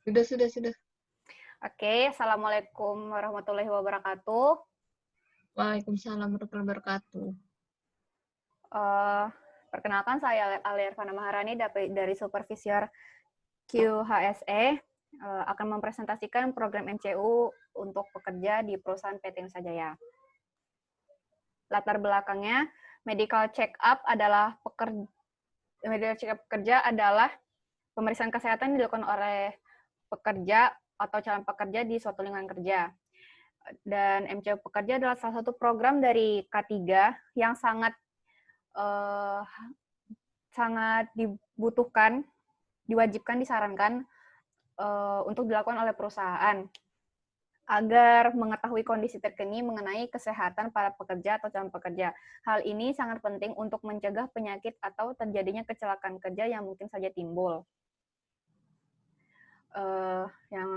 Sudah. Oke, Assalamualaikum warahmatullahi wabarakatuh. Waalaikumsalam warahmatullahi wabarakatuh. Eh, Perkenalkan, saya Alia Irfana Maharani dari Supervisor QHSE, akan mempresentasikan program MCU untuk pekerja di perusahaan PT Nusa Jaya. Latar belakangnya, medical check-up pekerja adalah pemeriksaan kesehatan yang dilakukan oleh pekerja atau calon pekerja di suatu lingkungan kerja. Dan MCU Pekerja adalah salah satu program dari K3 yang eh, sangat dibutuhkan, diwajibkan, disarankan untuk dilakukan oleh perusahaan agar mengetahui kondisi terkini mengenai kesehatan para pekerja atau calon pekerja. Hal ini sangat penting untuk mencegah penyakit atau terjadinya kecelakaan kerja yang mungkin saja timbul. Yang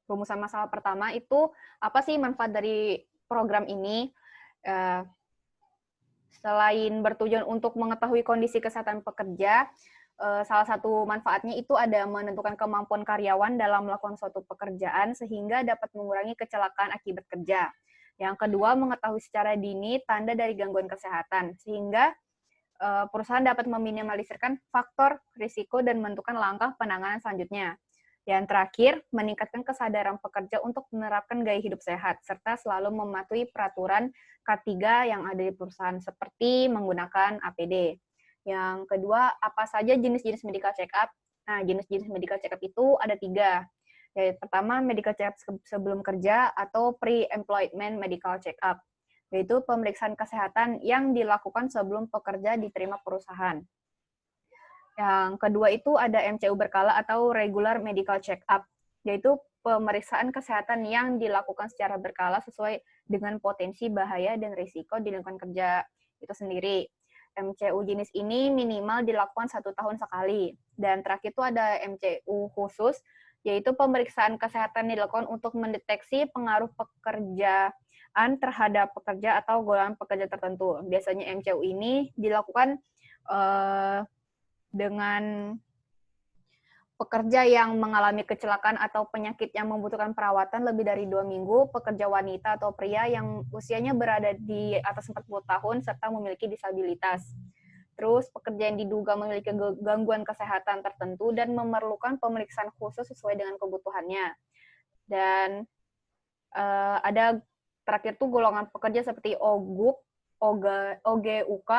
rumusan masalah pertama itu, apa sih manfaat dari program ini? Selain bertujuan untuk mengetahui kondisi kesehatan pekerja, salah satu manfaatnya itu ada menentukan kemampuan karyawan dalam melakukan suatu pekerjaan sehingga dapat mengurangi kecelakaan akibat kerja. Yang kedua, mengetahui secara dini tanda dari gangguan kesehatan sehingga perusahaan dapat meminimalisirkan faktor risiko dan menentukan langkah penanganan selanjutnya. Yang terakhir, meningkatkan kesadaran pekerja untuk menerapkan gaya hidup sehat, serta selalu mematuhi peraturan K3 yang ada di perusahaan, seperti menggunakan APD. Yang kedua, apa saja jenis-jenis medical check-up? Nah, jenis-jenis medical check-up itu ada 3. Yaitu pertama, medical check-up sebelum kerja atau pre-employment medical check-up, yaitu pemeriksaan kesehatan yang dilakukan sebelum pekerja diterima perusahaan. Yang kedua itu ada MCU berkala atau regular medical check-up, yaitu pemeriksaan kesehatan yang dilakukan secara berkala sesuai dengan potensi bahaya dan risiko di lingkungan kerja itu sendiri. MCU jenis ini minimal dilakukan 1 tahun sekali. Dan terakhir itu ada MCU khusus, yaitu pemeriksaan kesehatan dilakukan untuk mendeteksi pengaruh pekerjaan terhadap pekerja atau golongan pekerja tertentu. Biasanya MCU ini dilakukan dengan pekerja yang mengalami kecelakaan atau penyakit yang membutuhkan perawatan lebih dari 2 minggu, pekerja wanita atau pria yang usianya berada di atas 40 tahun, serta memiliki disabilitas. Terus, pekerja yang diduga memiliki gangguan kesehatan tertentu dan memerlukan pemeriksaan khusus sesuai dengan kebutuhannya. Dan ada terakhir tuh golongan pekerja seperti OGUK, OGUK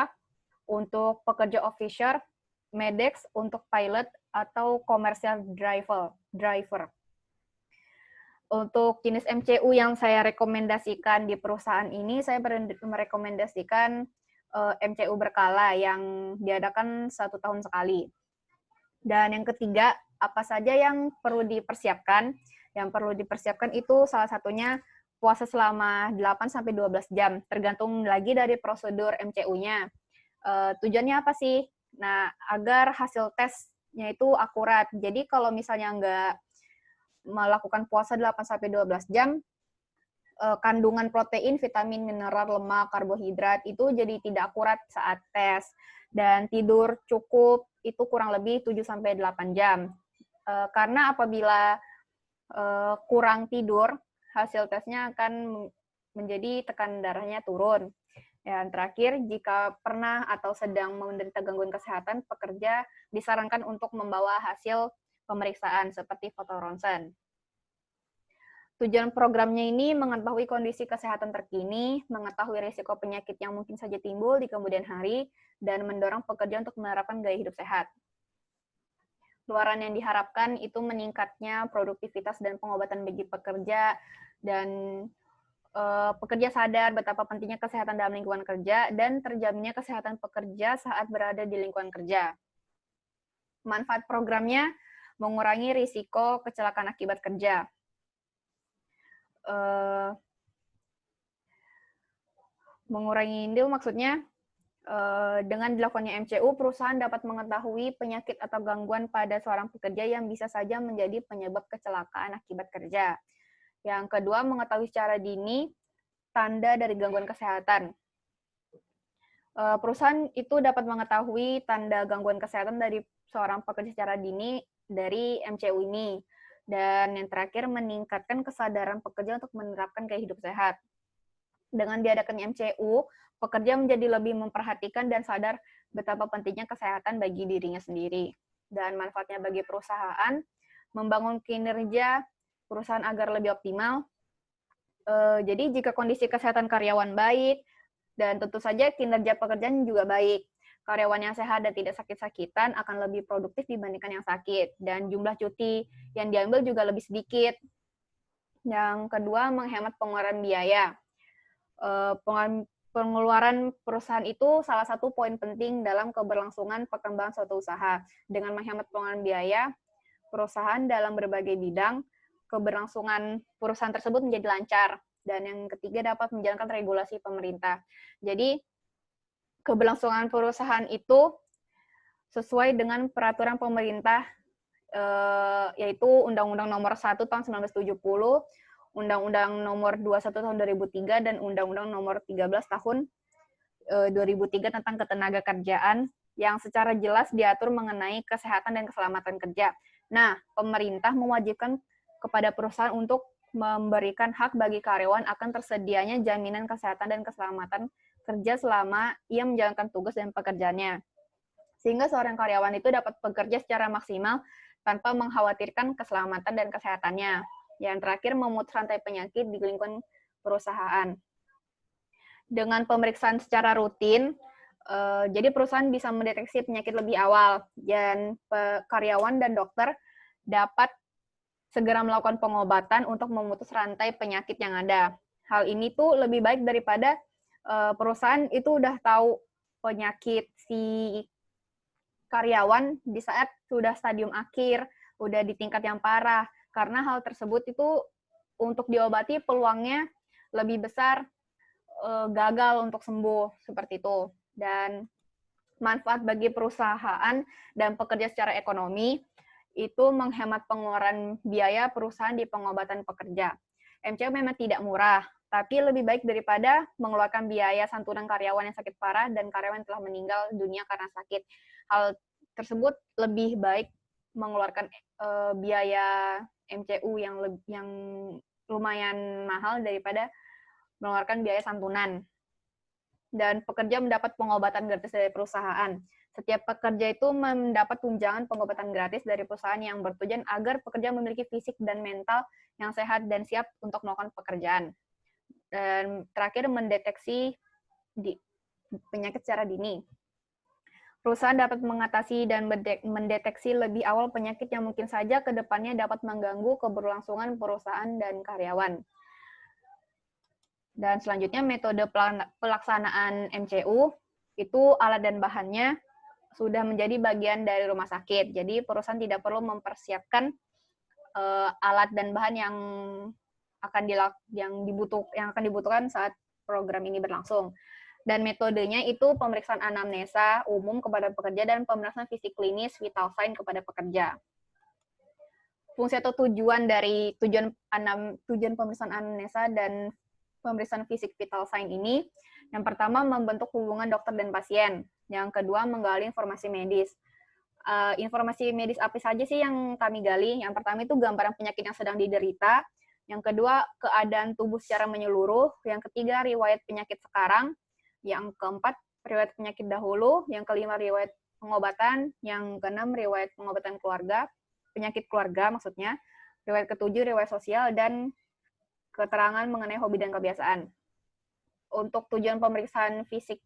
untuk pekerja officer, Medex untuk pilot atau commercial driver. Untuk jenis MCU yang saya rekomendasikan di perusahaan ini, saya merekomendasikan MCU berkala yang diadakan 1 tahun sekali. Dan yang ketiga, apa saja yang perlu dipersiapkan? Yang perlu dipersiapkan itu salah satunya puasa selama 8-12 jam, tergantung lagi dari prosedur MCU-nya. Tujuannya apa sih? Nah, agar hasil tesnya itu akurat. Jadi kalau misalnya nggak melakukan puasa 8-12 jam, kandungan protein, vitamin, mineral, lemak, karbohidrat itu jadi tidak akurat saat tes. Dan tidur cukup itu kurang lebih 7-8 jam. Karena apabila kurang tidur, hasil tesnya akan menjadi tekanan darahnya turun. Yang terakhir, jika pernah atau sedang menderita gangguan kesehatan, pekerja disarankan untuk membawa hasil pemeriksaan seperti foto ronsen. Tujuan programnya ini mengetahui kondisi kesehatan terkini, mengetahui risiko penyakit yang mungkin saja timbul di kemudian hari, dan mendorong pekerja untuk menerapkan gaya hidup sehat. Luaran yang diharapkan itu meningkatnya produktivitas dan pengobatan bagi pekerja, dan pekerja sadar betapa pentingnya kesehatan dalam lingkungan kerja dan terjaminnya kesehatan pekerja saat berada di lingkungan kerja. Manfaat programnya mengurangi risiko kecelakaan akibat kerja. Mengurangi itu maksudnya dengan dilakukannya MCU, perusahaan dapat mengetahui penyakit atau gangguan pada seorang pekerja yang bisa saja menjadi penyebab kecelakaan akibat kerja. Yang kedua, mengetahui secara dini tanda dari gangguan kesehatan. Perusahaan itu dapat mengetahui tanda gangguan kesehatan dari seorang pekerja secara dini dari MCU ini. Dan yang terakhir, meningkatkan kesadaran pekerja untuk menerapkan gaya hidup sehat. Dengan diadakannya MCU, pekerja menjadi lebih memperhatikan dan sadar betapa pentingnya kesehatan bagi dirinya sendiri. Dan manfaatnya bagi perusahaan, membangun kinerja perusahaan agar lebih optimal. Jadi jika kondisi kesehatan karyawan baik, dan tentu saja kinerja pekerjaan juga baik. Karyawan yang sehat dan tidak sakit-sakitan akan lebih produktif dibandingkan yang sakit. Dan jumlah cuti yang diambil juga lebih sedikit. Yang kedua, menghemat pengeluaran biaya. Pengeluaran perusahaan itu salah satu poin penting dalam keberlangsungan perkembangan suatu usaha. Dengan menghemat pengeluaran biaya, perusahaan dalam berbagai bidang, keberlangsungan perusahaan tersebut menjadi lancar. Dan yang ketiga, dapat menjalankan regulasi pemerintah. Jadi, keberlangsungan perusahaan itu sesuai dengan peraturan pemerintah, yaitu Undang-Undang Nomor 1 Tahun 1970, Undang-Undang Nomor 21 Tahun 2003, dan Undang-Undang Nomor 13 Tahun 2003 tentang Ketenagakerjaan, yang secara jelas diatur mengenai kesehatan dan keselamatan kerja. Nah, pemerintah mewajibkan kepada perusahaan untuk memberikan hak bagi karyawan akan tersedianya jaminan kesehatan dan keselamatan kerja selama ia menjalankan tugas dan pekerjaannya. Sehingga seorang karyawan itu dapat bekerja secara maksimal tanpa mengkhawatirkan keselamatan dan kesehatannya. Yang terakhir, memutus rantai penyakit di lingkungan perusahaan. Dengan pemeriksaan secara rutin, jadi perusahaan bisa mendeteksi penyakit lebih awal, dan karyawan dan dokter dapat segera melakukan pengobatan untuk memutus rantai penyakit yang ada. Hal ini tuh lebih baik daripada perusahaan itu udah tahu penyakit si karyawan di saat sudah stadium akhir, udah di tingkat yang parah. Karena hal tersebut itu untuk diobati peluangnya lebih besar gagal untuk sembuh, seperti itu. Dan manfaat bagi perusahaan dan pekerja secara ekonomi itu menghemat pengeluaran biaya perusahaan di pengobatan pekerja. MCU memang tidak murah, tapi lebih baik daripada mengeluarkan biaya santunan karyawan yang sakit parah dan karyawan yang telah meninggal dunia karena sakit. Hal tersebut lebih baik mengeluarkan biaya MCU yang lumayan mahal daripada mengeluarkan biaya santunan. Dan pekerja mendapat pengobatan gratis dari perusahaan. Setiap pekerja itu mendapat tunjangan pengobatan gratis dari perusahaan yang bertujuan agar pekerja memiliki fisik dan mental yang sehat dan siap untuk melakukan pekerjaan. Dan terakhir, mendeteksi penyakit secara dini. Perusahaan dapat mengatasi dan mendeteksi lebih awal penyakit yang mungkin saja ke depannya dapat mengganggu keberlangsungan perusahaan dan karyawan. Dan selanjutnya, metode pelaksanaan MCU, itu alat dan bahannya sudah menjadi bagian dari rumah sakit. Jadi perusahaan tidak perlu mempersiapkan alat dan bahan yang akan dibutuhkan saat program ini berlangsung. Dan metodenya itu pemeriksaan anamnesa umum kepada pekerja dan pemeriksaan fisik klinis vital sign kepada pekerja. Fungsi atau tujuan pemeriksaan anamnesa dan pemeriksaan fisik vital sign ini, yang pertama membentuk hubungan dokter dan pasien, yang kedua menggali informasi medis. Informasi medis apa saja sih yang kami gali? Yang pertama itu gambaran penyakit yang sedang diderita, yang kedua keadaan tubuh secara menyeluruh, yang ketiga riwayat penyakit sekarang, yang keempat riwayat penyakit dahulu, yang kelima riwayat pengobatan, yang keenam riwayat pengobatan keluarga, penyakit keluarga maksudnya, riwayat ketujuh riwayat sosial, dan keterangan mengenai hobi dan kebiasaan. Untuk tujuan pemeriksaan fisik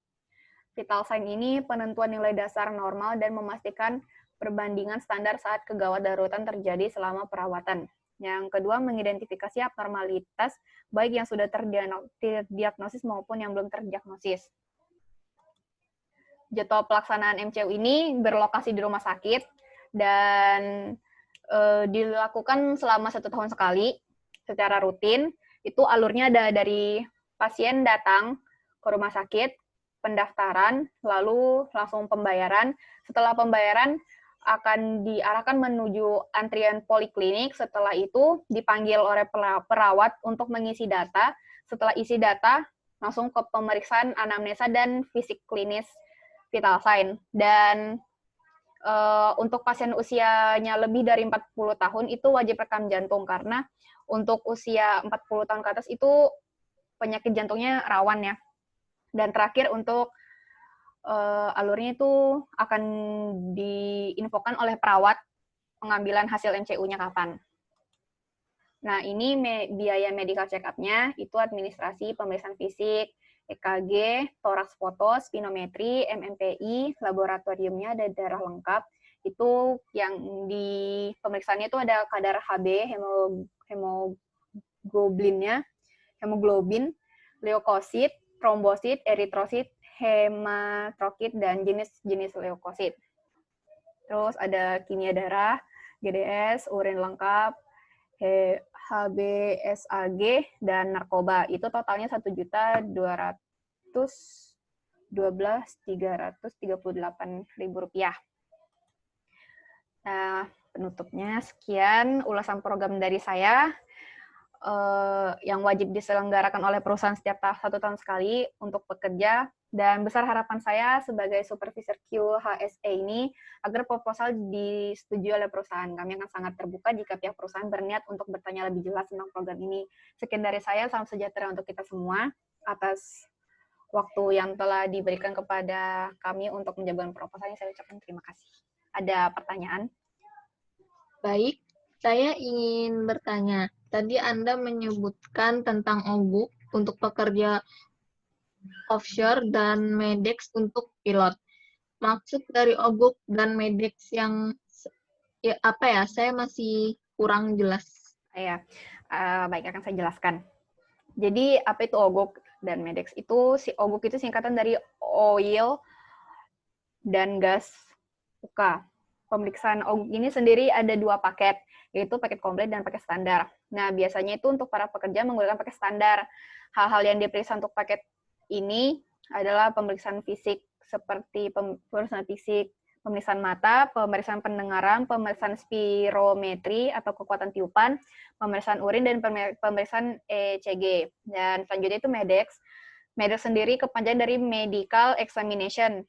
vital sign ini, penentuan nilai dasar normal dan memastikan perbandingan standar saat kegawat daruratan terjadi selama perawatan. Yang kedua, mengidentifikasi abnormalitas baik yang sudah terdiagnosis maupun yang belum terdiagnosis. Jadwal pelaksanaan MCU ini berlokasi di rumah sakit dan dilakukan selama 1 tahun sekali secara rutin. Itu alurnya ada dari pasien datang ke rumah sakit, pendaftaran, lalu langsung pembayaran. Setelah pembayaran akan diarahkan menuju antrian poliklinik. Setelah itu dipanggil oleh perawat untuk mengisi data. Setelah isi data, langsung ke pemeriksaan anamnesa dan fisik klinis vital sign. Dan untuk pasien usianya lebih dari 40 tahun itu wajib rekam jantung, karena untuk usia 40 tahun ke atas itu penyakit jantungnya rawan ya. Dan terakhir untuk alurnya itu akan diinfokan oleh perawat pengambilan hasil MCU-nya kapan. Nah, ini biaya medical check-up-nya itu administrasi, pemeriksaan fisik, EKG, toraks foto, spinometri, MMPI, laboratoriumnya ada darah lengkap. Itu yang di pemeriksaannya itu ada kadar HB, hemoglobin, leukosit, trombosit, eritrosit, hematrosit, dan jenis-jenis leukosit. Terus ada kimia darah, GDS, urin lengkap, HBsAg, dan narkoba. Itu totalnya 1.212.338 rupiah. Nah, penutupnya sekian ulasan program dari saya yang wajib diselenggarakan oleh perusahaan setiap 1 tahun sekali untuk pekerja, dan besar harapan saya sebagai supervisor QHSE ini agar proposal disetujui oleh perusahaan. Kami akan sangat terbuka jika pihak perusahaan berniat untuk bertanya lebih jelas tentang program ini. Sekian dari saya, salam sejahtera untuk kita semua. Atas waktu yang telah diberikan kepada kami untuk menjabarkan proposal ini, saya ucapkan terima kasih. Ada pertanyaan? Baik, saya ingin bertanya. Tadi Anda menyebutkan tentang OGUK untuk pekerja offshore dan MEDEX untuk pilot. Maksud dari OGUK dan MEDEX yang ya, apa ya? Saya masih kurang jelas. Ya, baik, akan saya jelaskan. Jadi apa itu OGUK dan MEDEX? Si OGUK itu singkatan dari Oil dan Gas UK. Pemeriksaan OGUK ini sendiri ada 2 paket, yaitu paket komplit dan paket standar. Nah, biasanya itu untuk para pekerja menggunakan paket standar. Hal-hal yang diperiksa untuk paket ini adalah pemeriksaan fisik, seperti pemeriksaan fisik, pemeriksaan mata, pemeriksaan pendengaran, pemeriksaan spirometri atau kekuatan tiupan, pemeriksaan urin, dan pemeriksaan ECG. Dan selanjutnya itu MEDEX. MEDEX sendiri kepanjangan dari Medical Examination.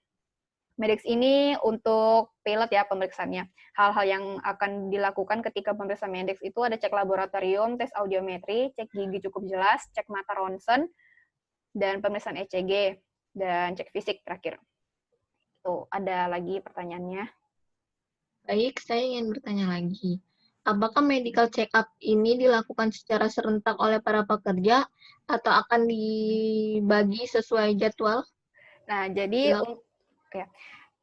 MEDEX ini untuk pilot ya pemeriksaannya. Hal-hal yang akan dilakukan ketika pemeriksaan MEDEX itu ada cek laboratorium, tes audiometri, cek gigi cukup jelas, cek mata ronsen, dan pemeriksaan ECG, dan cek fisik terakhir. Tuh, ada lagi pertanyaannya? Baik, saya ingin bertanya lagi. Apakah medical check-up ini dilakukan secara serentak oleh para pekerja atau akan dibagi sesuai jadwal? Nah, jadi ya,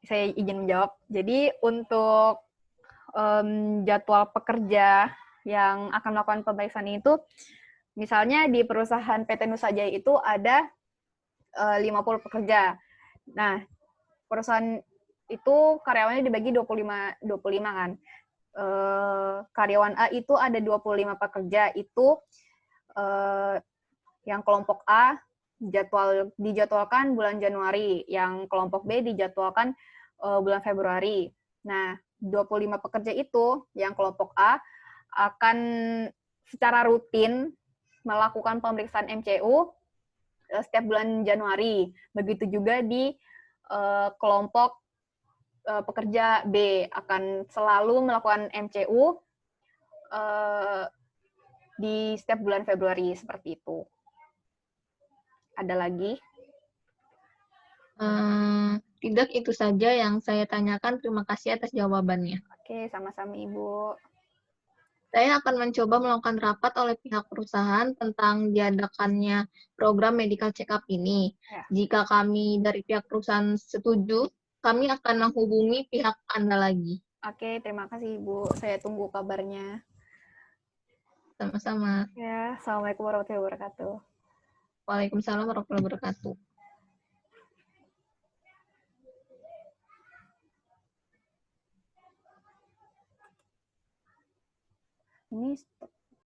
saya izin menjawab. Jadi untuk jadwal pekerja yang akan melakukan pemeriksaan itu, misalnya di perusahaan PT Nusa Jaya itu ada 50 pekerja. Nah, perusahaan itu karyawannya dibagi 25 kan. Karyawan A itu ada 25 pekerja, itu yang kelompok A dijadwalkan bulan Januari, yang kelompok B dijadwalkan bulan Februari. Nah, 25 pekerja itu, yang kelompok A akan secara rutin melakukan pemeriksaan MCU setiap bulan Januari. Begitu juga di kelompok pekerja B akan selalu melakukan MCU di setiap bulan Februari, seperti itu. Ada lagi? Tidak, itu saja yang saya tanyakan. Terima kasih atas jawabannya. Oke, sama-sama Ibu. Saya akan mencoba melakukan rapat oleh pihak perusahaan tentang diadakannya program medical check-up ini. Ya. Jika kami dari pihak perusahaan setuju, kami akan menghubungi pihak Anda lagi. Oke, terima kasih Ibu. Saya tunggu kabarnya. Sama-sama. Ya, Assalamualaikum warahmatullahi wabarakatuh. Waalaikumsalam warahmatullahi wabarakatuh. Ini stop.